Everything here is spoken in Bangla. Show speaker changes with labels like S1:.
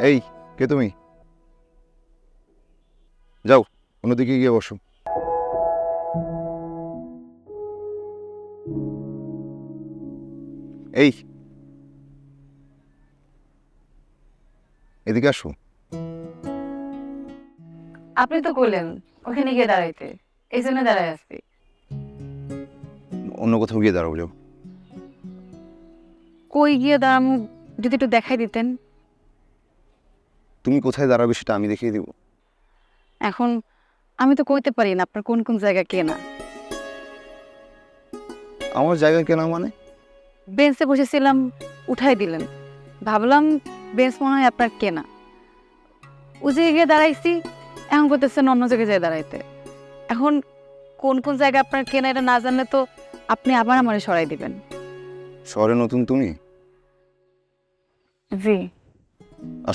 S1: এই, কে তুমি? যাও, অন্যদিকে গিয়ে বসো। এই, এদিকে আসো।
S2: আপনি তো কইলেন ওখানে গিয়ে দাঁড়াইতে, এই জন্য দাঁড়ায় আসছি।
S1: অন্য কোথাও গিয়ে দাঁড়াও, যাও।
S2: কই গিয়ে দাঁড়ামু যদি একটু দেখাই দিতেন।
S1: তুমি কোথায় দাঁড়াবে সেটা আমি দেখিয়ে দিব।
S2: এখন আমি তো কইতে পারি না আপনার কোন কোন জায়গা কেনা।
S1: আমার জায়গা কেনা মানে?
S2: বেঞ্চে বসেছিলাম, উঠাই দিলেন, ভাবলাম বেঞ্চ মনে হয় আপনার কেনা। ও জায়গায় গিয়ে দাঁড়াইছি, এখন করতেছেন অন্য জায়গায় যেয়ে দাঁড়াইতে। এখন কোন কোন জায়গা আপনার কেনা এটা না জানলে তো আপনি আবার আমারে সরাই দিবেন।
S1: শহরে নতুন তুমি?
S2: জি।
S1: আর